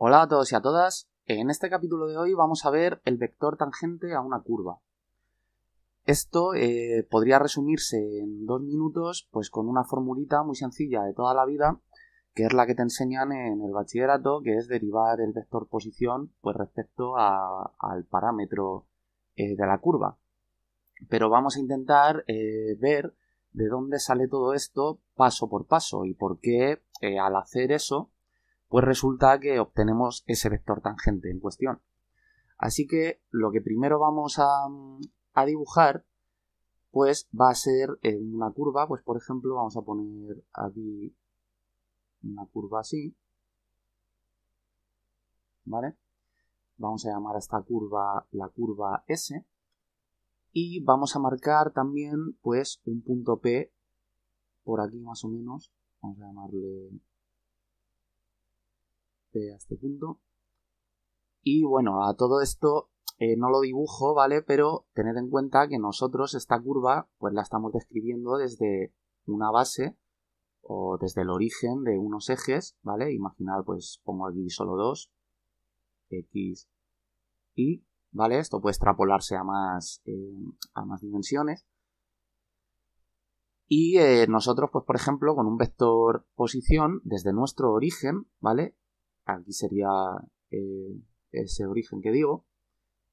Hola a todos y a todas. En este capítulo de hoy vamos a ver el vector tangente a una curva. Esto podría resumirse en 2 minutos pues con una formulita muy sencilla de toda la vida, que es la que te enseñan en el bachillerato, que es derivar el vector posición pues respecto al parámetro de la curva. Pero vamos a intentar ver de dónde sale todo esto paso por paso y por qué al hacer eso pues resulta que obtenemos ese vector tangente en cuestión. Así que lo que primero vamos a dibujar pues va a ser una curva, pues por ejemplo vamos a poner aquí una curva así, ¿vale? Vamos a llamar a esta curva la curva S y vamos a marcar también pues un punto P por aquí más o menos, vamos a llamarle P a este punto. Y bueno, a todo esto no lo dibujo, ¿vale? Pero tened en cuenta que nosotros esta curva pues la estamos describiendo desde una base o desde el origen de unos ejes, ¿vale? Imaginad, pues pongo aquí solo dos, X, Y, ¿vale? Esto puede extrapolarse a más dimensiones. Y nosotros, pues por ejemplo, con un vector posición desde nuestro origen, ¿vale? Aquí sería ese origen que digo,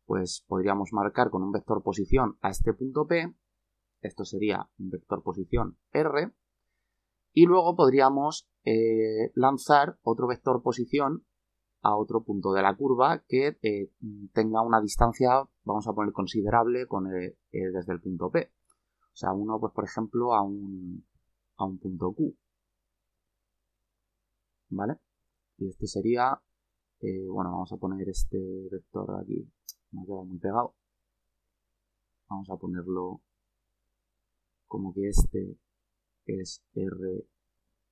pues podríamos marcar con un vector posición a este punto P, esto sería un vector posición R, y luego podríamos lanzar otro vector posición a otro punto de la curva que tenga una distancia, vamos a poner considerable, desde el punto P. O sea, uno, pues por ejemplo, a un punto Q, ¿vale? Y este sería, bueno, vamos a poner este vector de aquí, me ha quedado muy pegado. Vamos a ponerlo como que este es R,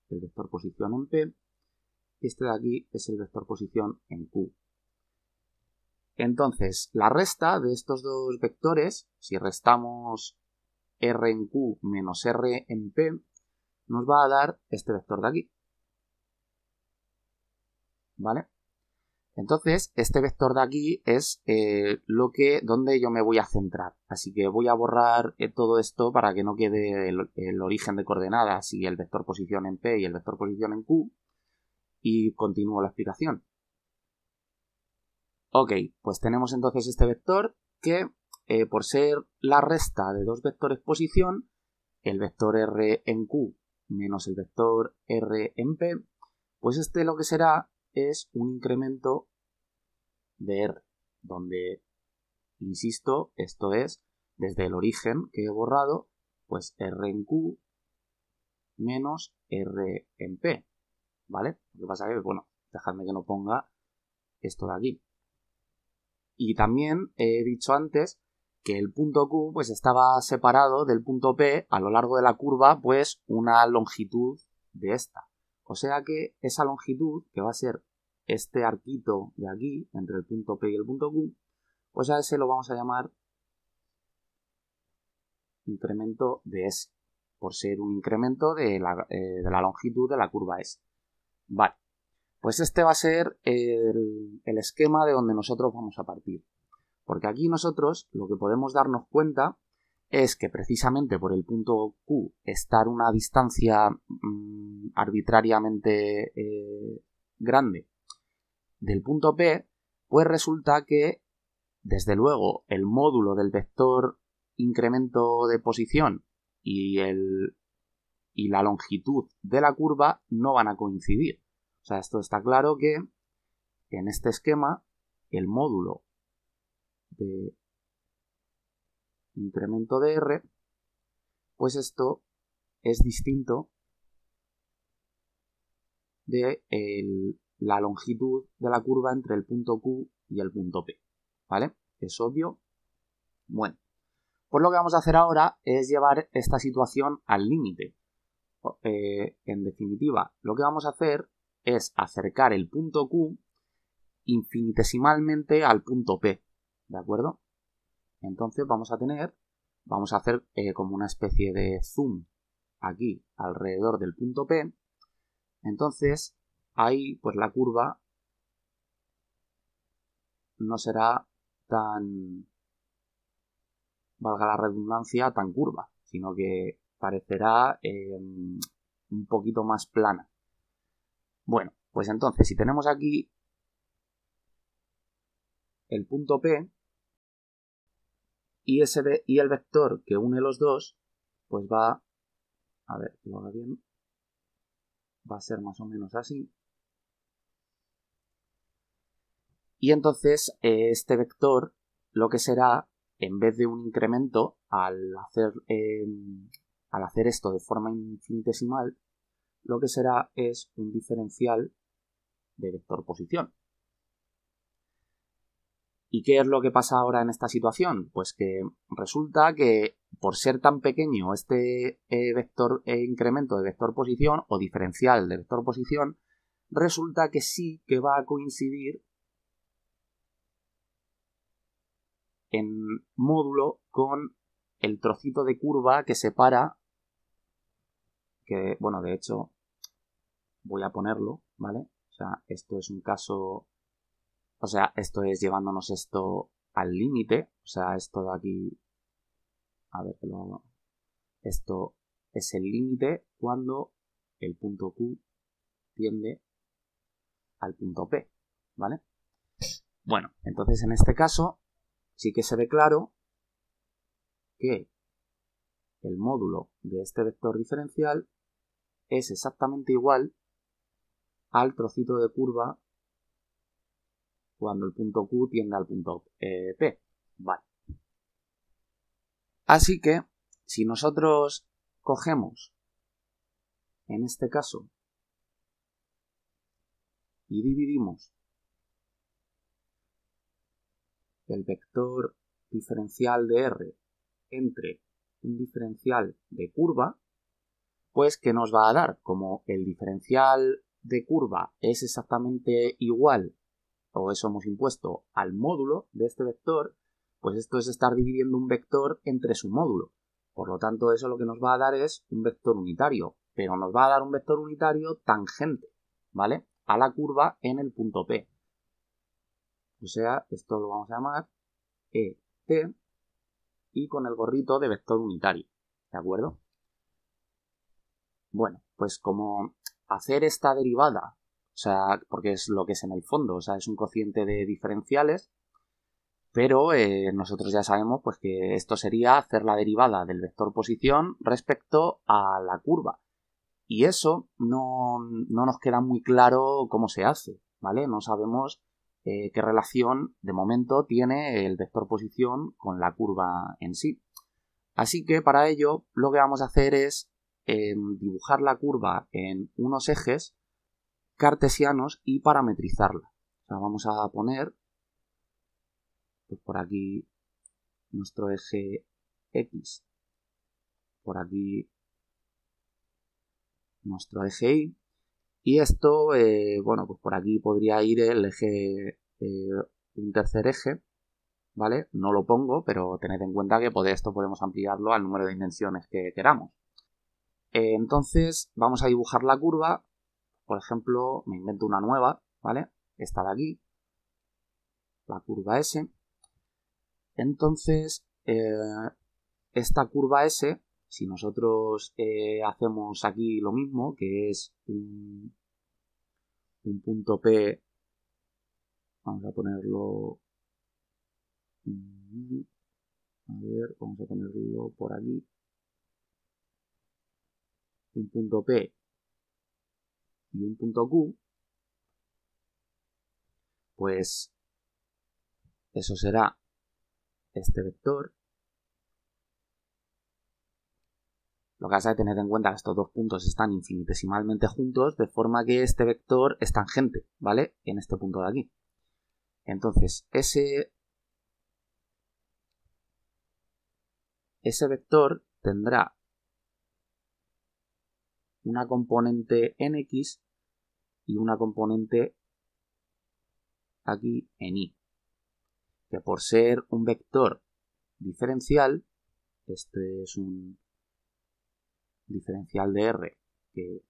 el vector posición en P, y este de aquí es el vector posición en Q. Entonces, la resta de estos dos vectores, si restamos R en Q menos R en P, nos va a dar este vector de aquí, ¿vale? Entonces, este vector de aquí es donde yo me voy a centrar. Así que voy a borrar todo esto para que no quede el origen de coordenadas y el vector posición en P y el vector posición en Q. Y continúo la explicación. Ok, pues tenemos entonces este vector que, por ser la resta de dos vectores posición, el vector R en Q menos el vector R en P, pues este lo que será es un incremento de R, donde, insisto, esto es desde el origen que he borrado, pues R en Q menos R en P, ¿vale? Lo que pasa es que, bueno, dejadme que no ponga esto de aquí. Y también he dicho antes que el punto Q pues estaba separado del punto P a lo largo de la curva pues una longitud de esta. O sea que esa longitud, que va a ser este arquito de aquí, entre el punto P y el punto Q, pues a ese lo vamos a llamar incremento de S, por ser un incremento de la longitud de la curva S. Vale, pues este va a ser el esquema de donde nosotros vamos a partir. Porque aquí nosotros lo que podemos darnos cuenta es que precisamente por el punto Q estar una distancia arbitrariamente grande del punto P, pues resulta que, desde luego, el módulo del vector incremento de posición y la longitud de la curva no van a coincidir. O sea, esto está claro que en este esquema el módulo de incremento de R, pues esto es distinto de la longitud de la curva entre el punto Q y el punto P, ¿vale? ¿Es obvio? Bueno, pues lo que vamos a hacer ahora es llevar esta situación al límite. En definitiva, lo que vamos a hacer es acercar el punto Q infinitesimalmente al punto P, ¿de acuerdo? Entonces vamos a hacer como una especie de zoom aquí alrededor del punto P. Entonces ahí pues la curva no será tan, valga la redundancia, tan curva, sino que parecerá un poquito más plana. Bueno, pues entonces si tenemos aquí el punto P y el vector que une los dos, pues va, a ver, que lo haga bien, va a ser más o menos así. Y entonces este vector lo que será, en vez de un incremento, al hacer esto de forma infinitesimal, lo que será es un diferencial de vector posición. ¿Y qué es lo que pasa ahora en esta situación? Pues que resulta que por ser tan pequeño este incremento de vector posición o diferencial de vector posición, resulta que sí que va a coincidir en módulo con el trocito de curva que separa, que bueno, de hecho voy a ponerlo, ¿vale? O sea, esto es un caso, o sea, esto es llevándonos esto al límite, o sea, esto de aquí, a ver que lo hago, esto es el límite cuando el punto Q tiende al punto P, ¿vale? Bueno, entonces en este caso sí que se ve claro que el módulo de este vector diferencial es exactamente igual al trocito de curva cuando el punto Q tiende al punto P. Vale. Así que, si nosotros cogemos, en este caso, y dividimos el vector diferencial de R entre un diferencial de curva, pues ¿qué nos va a dar? Como el diferencial de curva es exactamente igual, o eso hemos impuesto, al módulo de este vector, pues esto es estar dividiendo un vector entre su módulo. Por lo tanto, eso lo que nos va a dar es un vector unitario, pero nos va a dar un vector unitario tangente, ¿vale? A la curva en el punto P. O sea, esto lo vamos a llamar ET y con el gorrito de vector unitario, ¿de acuerdo? Bueno, pues como hacer esta derivada, o sea, porque es lo que es en el fondo, o sea, es un cociente de diferenciales, pero nosotros ya sabemos pues que esto sería hacer la derivada del vector posición respecto a la curva. Y eso no nos queda muy claro cómo se hace, ¿vale? No sabemos qué relación de momento tiene el vector posición con la curva en sí. Así que para ello lo que vamos a hacer es dibujar la curva en unos ejes cartesianos y parametrizarla. O sea, vamos a poner pues, por aquí nuestro eje X, por aquí nuestro eje Y, y esto, bueno, pues por aquí podría ir el eje, un tercer eje, ¿vale? No lo pongo, pero tened en cuenta que esto podemos ampliarlo al número de dimensiones que queramos. Entonces, vamos a dibujar la curva, por ejemplo, me invento una nueva, ¿vale? Esta de aquí, la curva S. Entonces, esta curva S, si nosotros hacemos aquí lo mismo, que es un punto P, vamos a ponerlo, a ver, vamos a ponerlo por aquí, un punto P y un punto Q, pues eso será este vector. Lo que hay que tener en cuenta es que estos dos puntos están infinitesimalmente juntos, de forma que este vector es tangente, ¿vale? En este punto de aquí. Entonces, ese vector tendrá una componente en X y una componente aquí en Y. Que por ser un vector diferencial, este es un diferencial de R que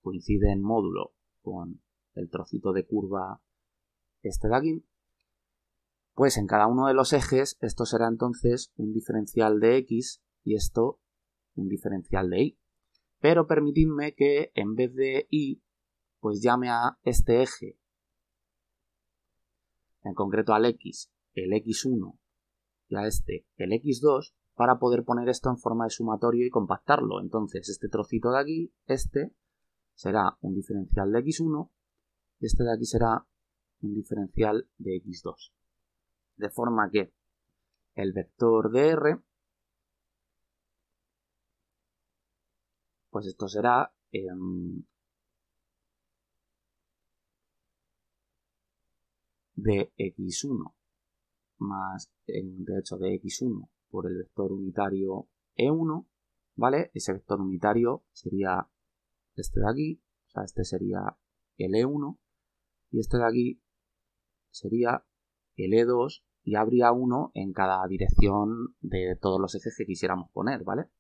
coincide en módulo con el trocito de curva este de aquí, pues en cada uno de los ejes esto será entonces un diferencial de x y esto un diferencial de y. Pero permitidme que en vez de y, pues llame a este eje, en concreto al x, el x1 y a este el x2, para poder poner esto en forma de sumatorio y compactarlo. Entonces este trocito de aquí, este, será un diferencial de x1 y este de aquí será un diferencial de x2. De forma que el vector dr, pues esto será de x1 más, de hecho, de x1 por el vector unitario e1, ¿vale? Ese vector unitario sería este de aquí, o sea, este sería el e1 y este de aquí sería el e2 y habría uno en cada dirección de todos los ejes que quisiéramos poner, ¿vale?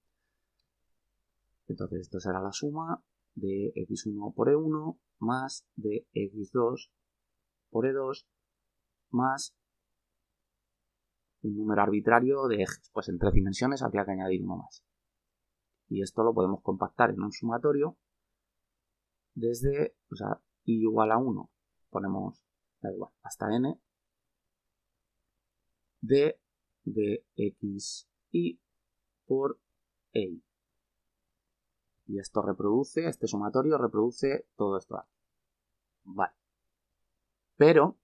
Entonces esto será la suma de x1 por e1 más de x2 por e2 más un número arbitrario de ejes. Pues en 3 dimensiones habría que añadir uno más. Y esto lo podemos compactar en un sumatorio desde, o sea, y igual a 1, ponemos, da igual, hasta n de x y por e. Y esto reproduce, este sumatorio reproduce todo esto aquí. Vale. Pero,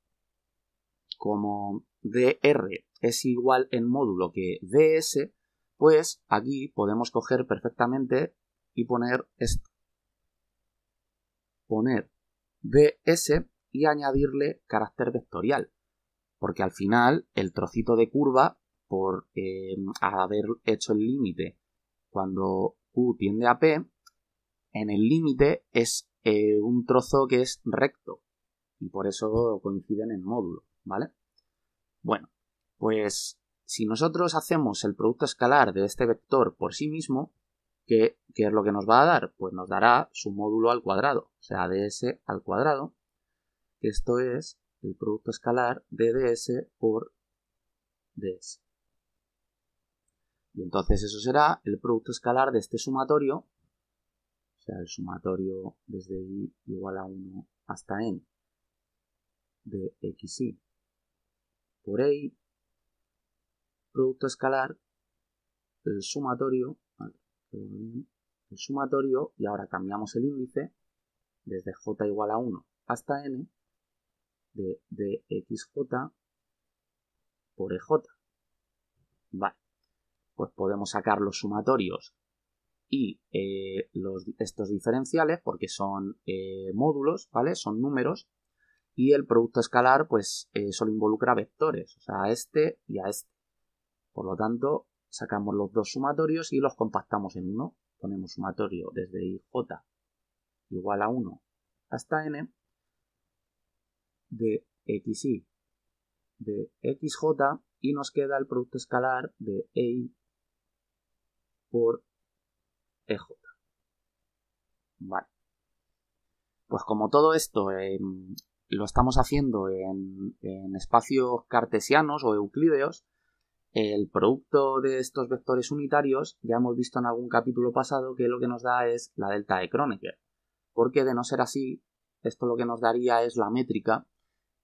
como dr es igual en módulo que ds, pues aquí podemos coger perfectamente y poner esto. Poner ds y añadirle carácter vectorial. Porque al final el trocito de curva, por haber hecho el límite cuando q tiende a p, en el límite es un trozo que es recto y por eso coinciden en módulo, ¿vale? Bueno, pues si nosotros hacemos el producto escalar de este vector por sí mismo, ¿qué es lo que nos va a dar? Pues nos dará su módulo al cuadrado, o sea, ds al cuadrado, que esto es el producto escalar de ds por ds. Y entonces eso será el producto escalar de este sumatorio, o sea, el sumatorio desde i igual a 1 hasta n de xy por y, producto escalar, el sumatorio, vale, el sumatorio, y ahora cambiamos el índice desde j igual a 1 hasta n de dxj por ej. Vale, pues podemos sacar los sumatorios y estos diferenciales porque son módulos, ¿vale? Son números, y el producto escalar pues solo involucra vectores, o sea, a este y a este. Por lo tanto, sacamos los dos sumatorios y los compactamos en uno. Ponemos sumatorio desde ij igual a 1 hasta n de xy de xj y nos queda el producto escalar de ei por ej. Vale. Pues como todo esto lo estamos haciendo en espacios cartesianos o euclídeos, el producto de estos vectores unitarios ya hemos visto en algún capítulo pasado que lo que nos da es la delta de Kronecker, porque de no ser así, esto lo que nos daría es la métrica,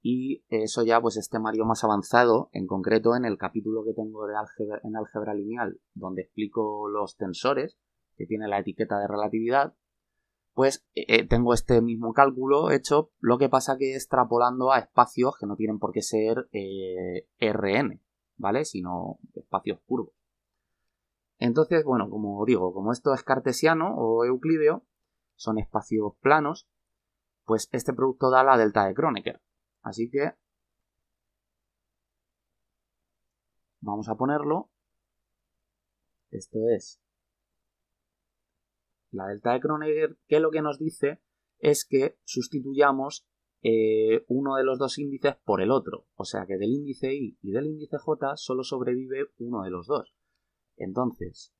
y eso ya pues es temario más avanzado, en concreto en el capítulo que tengo de álgebra lineal, donde explico los tensores, que tiene la etiqueta de relatividad. Pues tengo este mismo cálculo hecho, lo que pasa que extrapolando a espacios que no tienen por qué ser Rn, ¿vale? Sino espacios curvos. Entonces, bueno, como digo, como esto es cartesiano o euclídeo, son espacios planos, pues este producto da la delta de Kronecker. Así que vamos a ponerlo. Esto es la delta de Kronecker, que lo que nos dice es que sustituyamos uno de los dos índices por el otro. O sea que del índice i y del índice j solo sobrevive uno de los dos. Entonces,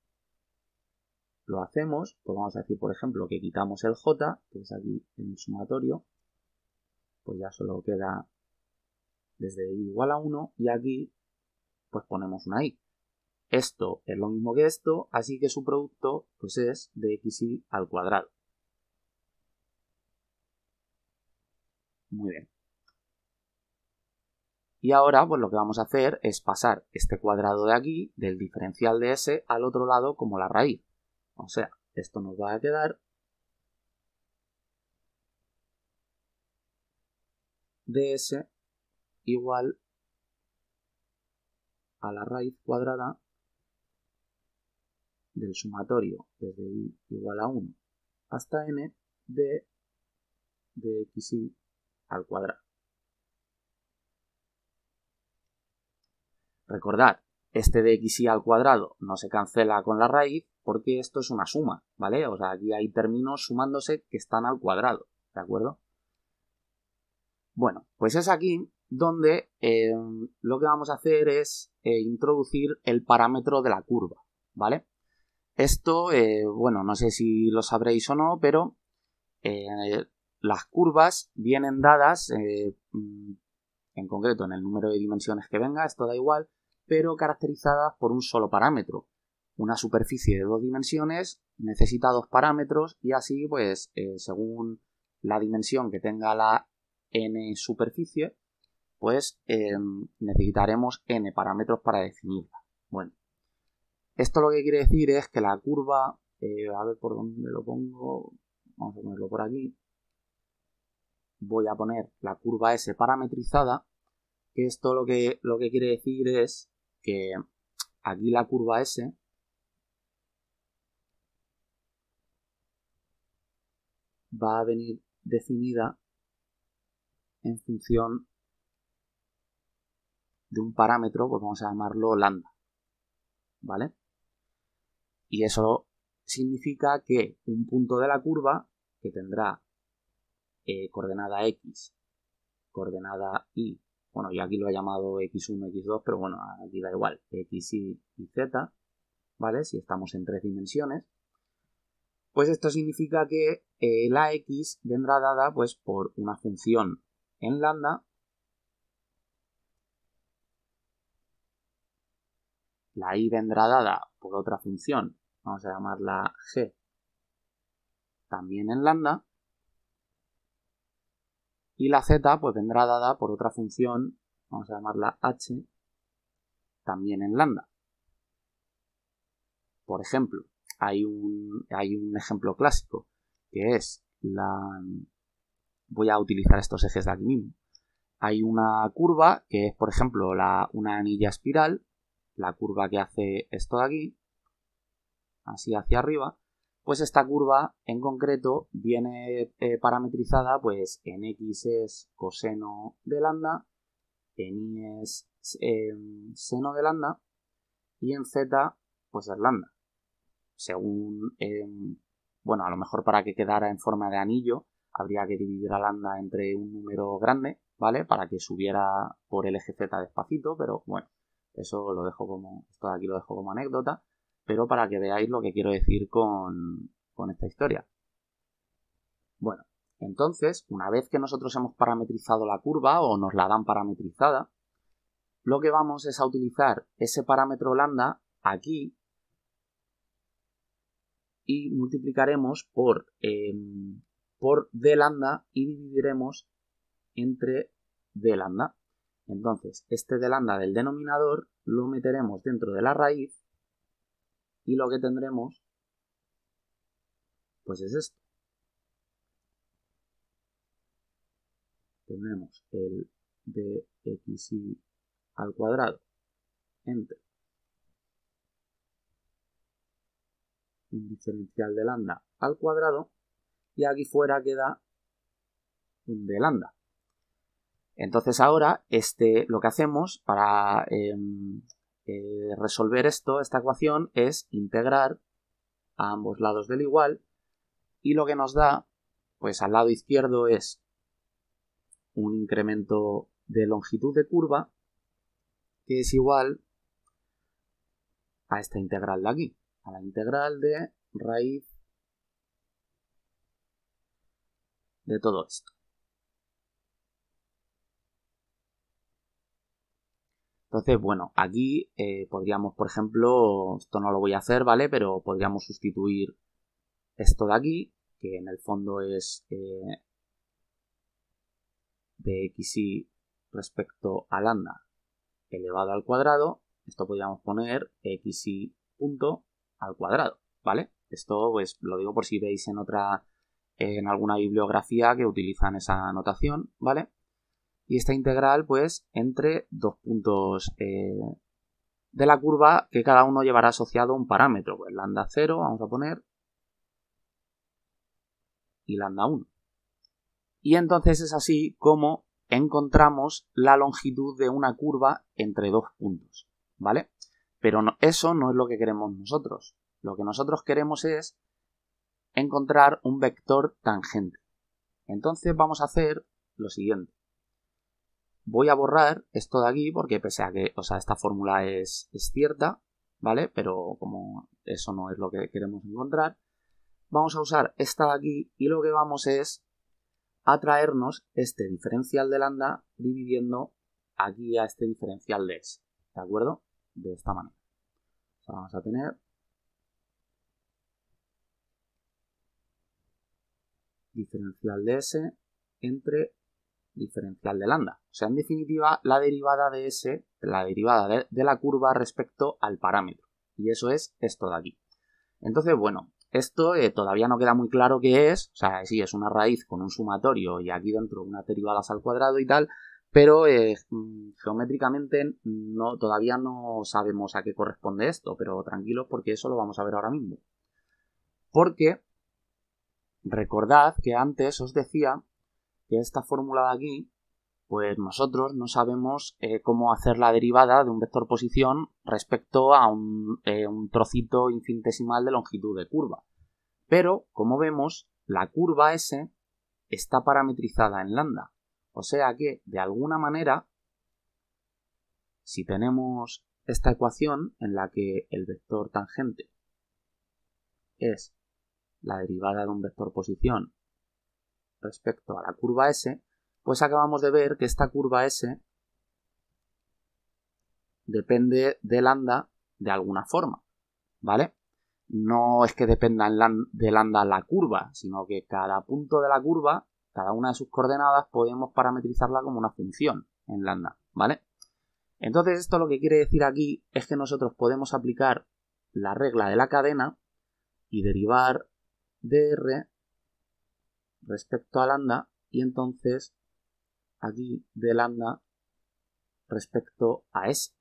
lo hacemos, pues vamos a decir, por ejemplo, que quitamos el j, que es aquí en el sumatorio, pues ya solo queda desde y igual a 1 y aquí pues ponemos una y. Esto es lo mismo que esto, así que su producto pues es de xy al cuadrado. Muy bien. Y ahora pues lo que vamos a hacer es pasar este cuadrado de aquí, del diferencial de s, al otro lado como la raíz. O sea, esto nos va a quedar ds igual a la raíz cuadrada del sumatorio desde y igual a 1 hasta n de xy al cuadrado. Recordad, este de xy al cuadrado no se cancela con la raíz porque esto es una suma, ¿vale? O sea, aquí hay términos sumándose que están al cuadrado, ¿de acuerdo? Bueno, pues es aquí donde lo que vamos a hacer es introducir el parámetro de la curva, ¿vale? Esto, bueno, no sé si lo sabréis o no, pero las curvas vienen dadas, en concreto en el número de dimensiones que venga, esto da igual, pero caracterizadas por un solo parámetro. Una superficie de 2 dimensiones necesita 2 parámetros y así, pues, según la dimensión que tenga la n superficie, pues necesitaremos n parámetros para definirla. Bueno, esto lo que quiere decir es que la curva, a ver por dónde lo pongo, vamos a ponerlo por aquí, voy a poner la curva S parametrizada, que esto lo que quiere decir es que aquí la curva S va a venir definida en función de un parámetro, pues vamos a llamarlo lambda, ¿vale? Y eso significa que un punto de la curva que tendrá coordenada X, coordenada Y, bueno, yo aquí lo he llamado X1, X2, pero bueno, aquí da igual, X, Y y Z, ¿vale? Si estamos en 3 dimensiones, pues esto significa que la X vendrá dada pues por una función en lambda, la Y vendrá dada por otra función, vamos a llamarla G, también en lambda, y la Z pues vendrá dada por otra función, vamos a llamarla H, también en lambda. Por ejemplo, hay un ejemplo clásico que es voy a utilizar estos ejes de aquí mismo. Hay una curva que es, por ejemplo, una anilla espiral, la curva que hace esto de aquí, así hacia arriba, pues esta curva en concreto viene parametrizada pues en X es coseno de lambda, en Y es seno de lambda y en Z pues es lambda. Según, bueno, a lo mejor para que quedara en forma de anillo habría que dividir a lambda entre un número grande, ¿vale? Para que subiera por el eje Z despacito, pero bueno, eso lo dejo esto de aquí lo dejo como anécdota, pero para que veáis lo que quiero decir con esta historia. Bueno, entonces, una vez que nosotros hemos parametrizado la curva o nos la dan parametrizada, lo que vamos es a utilizar ese parámetro lambda aquí y multiplicaremos por d lambda y dividiremos entre d lambda. Entonces, este d lambda del denominador lo meteremos dentro de la raíz y lo que tendremos pues es esto. Tendremos el dxy al cuadrado entre un diferencial de lambda al cuadrado y aquí fuera queda un d lambda. Entonces ahora lo que hacemos para resolver esta ecuación es integrar a ambos lados del igual y lo que nos da, pues al lado izquierdo es un incremento de longitud de curva que es igual a esta integral de aquí, a la integral de raíz de todo esto. Entonces, bueno, aquí podríamos, por ejemplo, esto no lo voy a hacer, ¿vale? Pero podríamos sustituir esto de aquí, que en el fondo es de xy respecto a lambda elevado al cuadrado. Esto podríamos poner xy punto al cuadrado, ¿vale? Esto pues lo digo por si veis en alguna bibliografía que utilizan esa notación, ¿vale? Y esta integral pues entre dos puntos de la curva que cada uno llevará asociado un parámetro, pues lambda 0 vamos a poner y lambda 1. Y entonces es así como encontramos la longitud de una curva entre dos puntos, ¿vale? Pero eso no es lo que queremos nosotros. Lo que nosotros queremos es encontrar un vector tangente. Entonces vamos a hacer lo siguiente. Voy a borrar esto de aquí porque pese a que, esta fórmula es cierta, ¿vale? Pero como eso no es lo que queremos encontrar, vamos a usar esta de aquí y lo que vamos es a traernos este diferencial de lambda dividiendo aquí a este diferencial de s, ¿de acuerdo? De esta manera. Vamos a tener diferencial de s entre diferencial de lambda. O sea, en definitiva, la derivada de s, la derivada de la curva respecto al parámetro. Y eso es esto de aquí. Entonces, bueno, esto todavía no queda muy claro qué es. O sea, sí, es una raíz con un sumatorio y aquí dentro unas derivadas al cuadrado y tal. Pero geométricamente todavía no sabemos a qué corresponde esto. Pero tranquilos porque eso lo vamos a ver ahora mismo. Porque recordad que antes os decía que esta fórmula de aquí, pues nosotros no sabemos cómo hacer la derivada de un vector posición respecto a un trocito infinitesimal de longitud de curva. Pero, como vemos, la curva S está parametrizada en lambda. O sea que, de alguna manera, si tenemos esta ecuación en la que el vector tangente es la derivada de un vector posición respecto a la curva S, pues acabamos de ver que esta curva S depende de lambda de alguna forma, ¿vale? No es que dependa de lambda la curva, sino que cada punto de la curva, cada una de sus coordenadas, podemos parametrizarla como una función en lambda, ¿vale? Entonces esto lo que quiere decir aquí es que nosotros podemos aplicar la regla de la cadena y derivar de R respecto a lambda y entonces aquí de lambda respecto a S,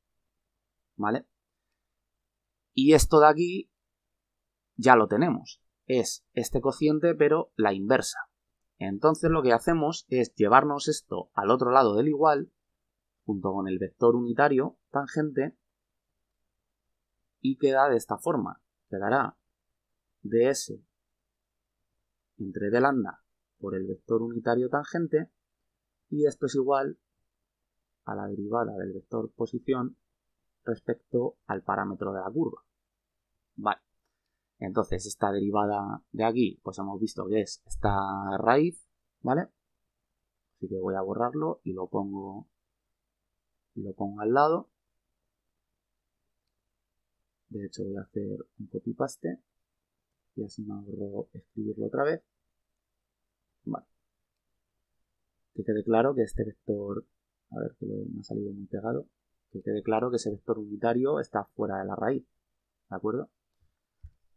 ¿vale? Y esto de aquí ya lo tenemos, es este cociente pero la inversa. Entonces lo que hacemos es llevarnos esto al otro lado del igual junto con el vector unitario tangente y queda de esta forma, quedará ds entre d lambda por el vector unitario tangente y esto es igual a la derivada del vector posición respecto al parámetro de la curva. Vale. Entonces esta derivada de aquí, pues hemos visto que es esta raíz, ¿vale? Así que voy a borrarlo y lo pongo al lado. De hecho voy a hacer un copy paste y así me ahorro escribirlo otra vez. Vale. Que quede claro que este vector, a ver que me ha salido muy pegado, que quede claro que ese vector unitario está fuera de la raíz, ¿de acuerdo?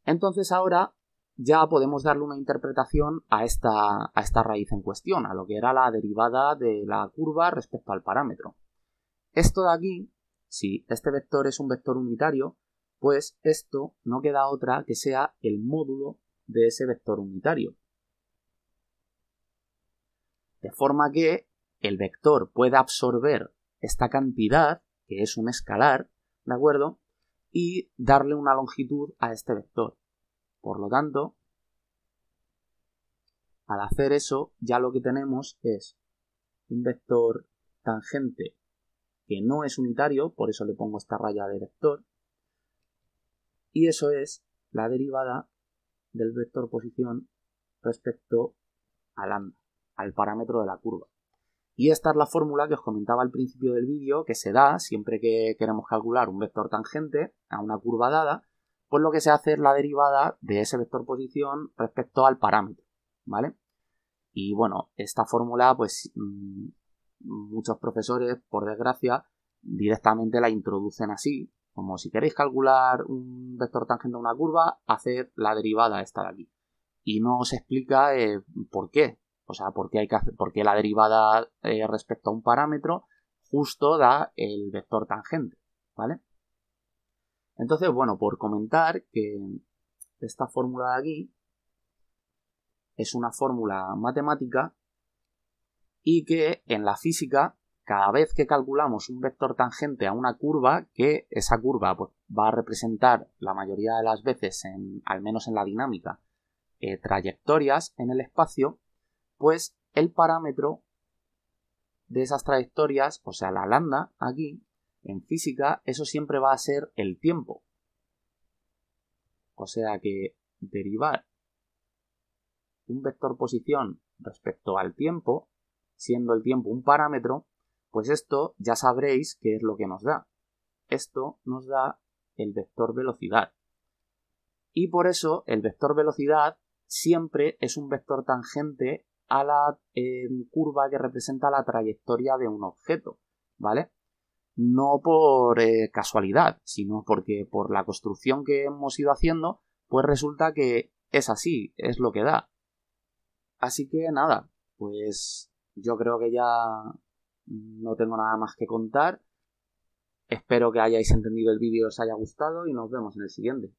Entonces ahora ya podemos darle una interpretación a esta raíz en cuestión, a lo que era la derivada de la curva respecto al parámetro. Esto de aquí, si este vector es un vector unitario, pues esto no queda otra que sea el módulo de ese vector unitario. De forma que el vector pueda absorber esta cantidad, que es un escalar, ¿de acuerdo? Y darle una longitud a este vector. Por lo tanto, al hacer eso, ya lo que tenemos es un vector tangente que no es unitario, por eso le pongo esta raya de vector, y eso es la derivada del vector posición respecto al lambda, al parámetro de la curva. Y esta es la fórmula que os comentaba al principio del vídeo, que se da siempre que queremos calcular un vector tangente a una curva dada, pues lo que se hace es la derivada de ese vector posición respecto al parámetro, ¿vale? Y bueno, esta fórmula, pues muchos profesores, por desgracia, directamente la introducen así, como si queréis calcular un vector tangente a una curva, haced la derivada esta de aquí. Y no os explica por qué. O sea, por qué la derivada respecto a un parámetro justo da el vector tangente, ¿vale? Entonces, bueno, por comentar que esta fórmula de aquí es una fórmula matemática y que en la física, cada vez que calculamos un vector tangente a una curva, que esa curva pues, va a representar la mayoría de las veces, al menos en la dinámica, trayectorias en el espacio, pues el parámetro de esas trayectorias, o sea, la lambda aquí, en física, eso siempre va a ser el tiempo. O sea que derivar un vector posición respecto al tiempo, siendo el tiempo un parámetro, pues esto ya sabréis qué es lo que nos da. Esto nos da el vector velocidad. Y por eso el vector velocidad siempre es un vector tangente a la curva que representa la trayectoria de un objeto, ¿vale? No por casualidad, sino porque por la construcción que hemos ido haciendo, pues resulta que es así, es lo que da. Así que nada, pues yo creo que ya no tengo nada más que contar. Espero que hayáis entendido el vídeo, os haya gustado y nos vemos en el siguiente.